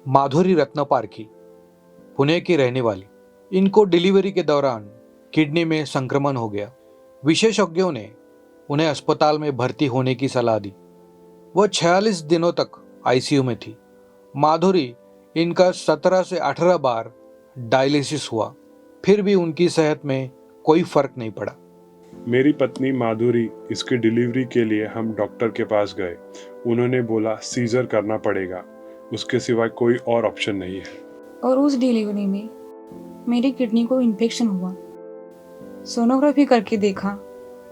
माधुरी रत्नपारखी, पुणे की रहने वाली। इनको डिलीवरी के दौरान किडनी में संक्रमण हो गया। विशेषज्ञों ने उन्हें अस्पताल में भर्ती होने की सलाह दी। वह 46 दिनों तक आईसीयू में थी। माधुरी, इनका 17 से 18 बार डायलिसिस हुआ, फिर भी उनकी सेहत में कोई फर्क नहीं पड़ा। मेरी पत्नी माधुरी, इसकी डिलीवरी के लिए हम डॉक्टर के पास गए। उन्होंने बोला सीजर करना पड़ेगा, उसके सिवाय कोई और ऑप्शन नहीं है। और उस डिलीवरी में मेरी किडनी को इन्फेक्शन हुआ। सोनोग्राफी करके देखा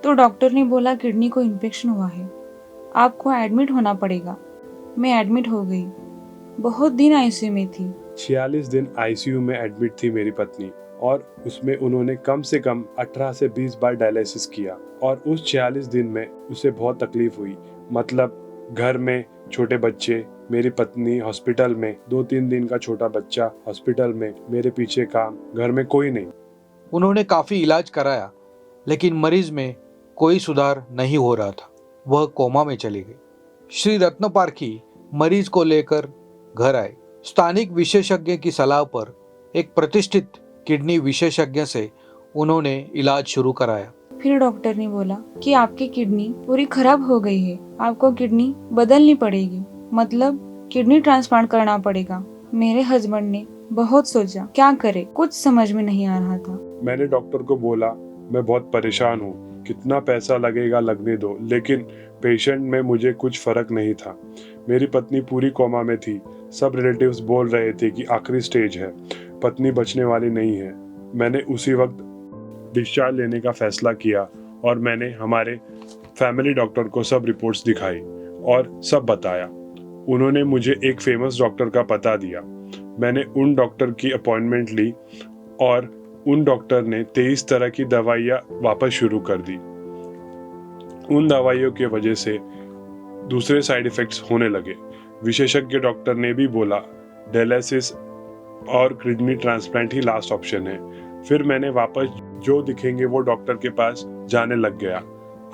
तो डॉक्टर ने बोला किडनी को इन्फेक्शन हुआ है, आपको एडमिट होना पड़ेगा। मैं एडमिट हो गई, बहुत दिन आईसीयू में थी। 46 दिन आईसीयू में एडमिट थी मेरी पत्नी, और उसमें उन्होंने कम से कम 18 से 20 बार डायलिसिस किया। और उस 46 दिन में उसे बहुत तकलीफ हुई। मतलब घर में छोटे बच्चे, मेरी पत्नी हॉस्पिटल में, 2-3 दिन का छोटा बच्चा हॉस्पिटल में, मेरे पीछे काम, घर में कोई नहीं। उन्होंने काफी इलाज कराया, लेकिन मरीज में कोई सुधार नहीं हो रहा था। वह कोमा में चली गई। श्री रत्नपारखी मरीज को लेकर घर आए। स्थानिक विशेषज्ञ की सलाह पर एक प्रतिष्ठित किडनी विशेषज्ञ से उन्होंने इलाज शुरू कराया। फिर डॉक्टर ने बोला कि आपकी किडनी पूरी खराब हो गई है, आपको किडनी बदलनी पड़ेगी, मतलब किडनी ट्रांसप्लांट करना पड़ेगा। मेरे हस्बैंड ने बहुत सोचा क्या करे, कुछ समझ में नहीं आ रहा था। मैंने डॉक्टर को बोला मैं बहुत परेशान हूँ, कितना पैसा लगेगा लगने दो, लेकिन पेशेंट में मुझे कुछ फर्क नहीं था। मेरी पत्नी पूरी कोमा में थी। सब रिलेटिव्स बोल रहे थे कि आखिरी स्टेज है, पत्नी बचने वाली नहीं है। मैंने उसी वक्त डिस्चार्ज लेने का फैसला किया और मैंने हमारे फैमिली डॉक्टर को सब रिपोर्ट्स दिखाई और सब बताया। उन्होंने मुझे एक फेमस डॉक्टर का पता दिया। मैंने उन डॉक्टर की अपॉइंटमेंट ली और उन डॉक्टर ने 23 तरह की दवाइयाँ वापस शुरू कर दी। उन दवाइयों की वजह से दूसरे साइड इफेक्ट्स होने लगे। विशेषज्ञ डॉक्टर ने भी बोला डायलिसिस और किडनी ट्रांसप्लांट ही लास्ट ऑप्शन है। फिर मैंने वापस जो दिखेंगे वो डॉक्टर के पास जाने लग गया।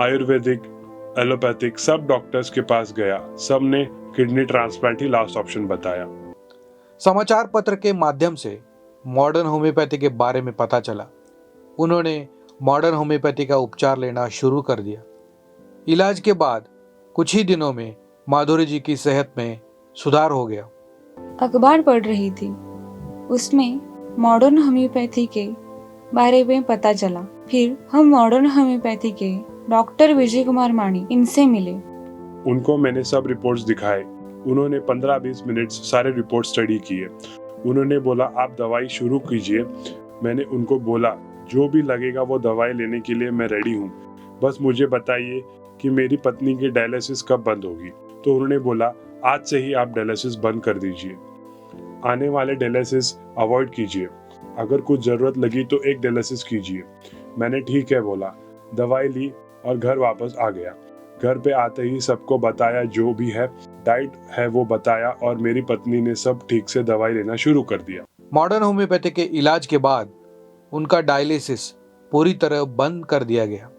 आयुर्वेदिक, एलोपैथिक, सब डॉक्टर्स के पास गया। सब ने किडनी ट्रांसप्लांट ही लास्ट ऑप्शन बताया। समाचार पत्र के माध्यम से मॉडर्न होम्योपैथी के बारे में पता चला। उन्होंने मॉडर्न होम्योपैथी का उपचार लेना शुरू कर दिया। इलाज के बाद कुछ ही दिनों में माधुरी जी की सेहत में सुधार हो गया। अखबार पढ़ रही थी, उसमें मॉडर्न होम्योपैथी के बारे में पता चला। फिर हम मॉडर्न होम्योपैथी के डॉक्टर विजय कुमार मानी, इनसे मिले। उनको मैंने सब रिपोर्ट्स दिखाए। उन्होंने 15-20 मिनट सारे रिपोर्ट स्टडी किए। उन्होंने बोला आप दवाई शुरू कीजिए। मैंने उनको बोला जो भी लगेगा वो दवाई लेने के लिए मैं रेडी हूँ, बस मुझे बताइए कि मेरी पत्नी की डायलिसिस कब बंद होगी। तो उन्होंने बोला आज से ही आप डायलिसिस बंद कर दीजिए, आने वाले डायलिसिस अवॉइड कीजिए, अगर कुछ ज़रूरत लगी तो एक डायलिसिस कीजिए। मैंने ठीक है बोला, दवाई ली और घर वापस आ गया। घर पे आते ही सबको बताया, जो भी है डाइट है वो बताया, और मेरी पत्नी ने सब ठीक से दवाई लेना शुरू कर दिया। मॉडर्न होम्योपैथी के इलाज के बाद उनका डायलिसिस पूरी तरह बंद कर दिया गया।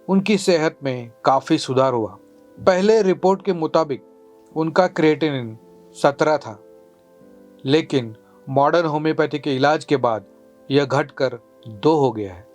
उनकी सेहत में काफी सुधार हुआ। पहले रिपोर्ट के मुताबिक उनका क्रिएटिनिन 17 था, लेकिन मॉडर्न होम्योपैथी के इलाज के बाद यह घटकर 2 हो गया है।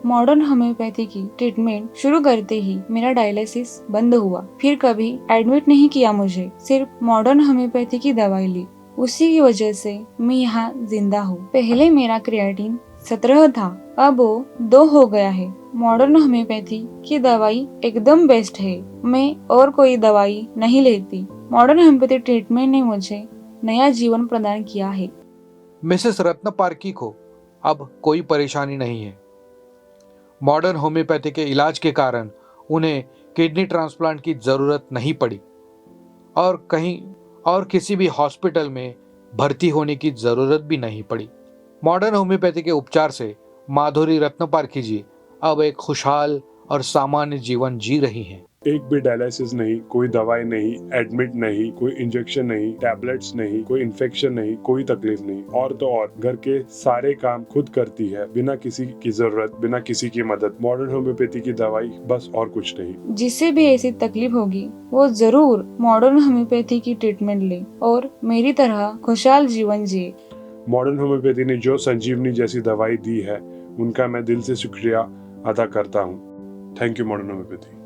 मॉडर्न होम्योपैथी की ट्रीटमेंट शुरू करते ही मेरा डायलिसिस बंद हुआ। फिर कभी एडमिट नहीं किया मुझे, सिर्फ मॉडर्न होम्योपैथी की दवाई ली। उसी की वजह से मैं यहाँ जिंदा हूँ। पहले मेरा क्रिएटिन 17 था, अब वो 2 हो गया है। मॉडर्न होम्योपैथी की दवाई एकदम बेस्ट है, मैं और कोई दवाई नहीं लेती। मॉडर्न होम्योपैथी ट्रीटमेंट ने मुझे नया जीवन प्रदान किया है। मिसेस रत्नपारखी को अब कोई परेशानी नहीं है। मॉडर्न होम्योपैथी के इलाज के कारण उन्हें किडनी ट्रांसप्लांट की जरूरत नहीं पड़ी और कहीं और किसी भी हॉस्पिटल में भर्ती होने की जरूरत भी नहीं पड़ी। मॉडर्न होम्योपैथी के उपचार से माधुरी रत्नपारखी जी अब एक खुशहाल और सामान्य जीवन जी रही हैं। एक भी डायलिसिस नहीं, कोई दवाई नहीं, एडमिट नहीं, कोई इंजेक्शन नहीं, टैबलेट्स नहीं, कोई इन्फेक्शन नहीं, कोई तकलीफ नहीं। और तो और घर के सारे काम खुद करती है, बिना किसी की जरूरत, बिना किसी की मदद। मॉडर्न होम्योपैथी की दवाई बस, और कुछ नहीं। जिसे भी ऐसी तकलीफ होगी वो जरूर मॉडर्न होम्योपैथी की ट्रीटमेंट ले और मेरी तरह खुशहाल जीवन जिए। मॉडर्न होम्योपैथी ने जो संजीवनी जैसी दवाई दी है, उनका मैं दिल से शुक्रिया अदा करता हूँ। Thank you modern homeopathy.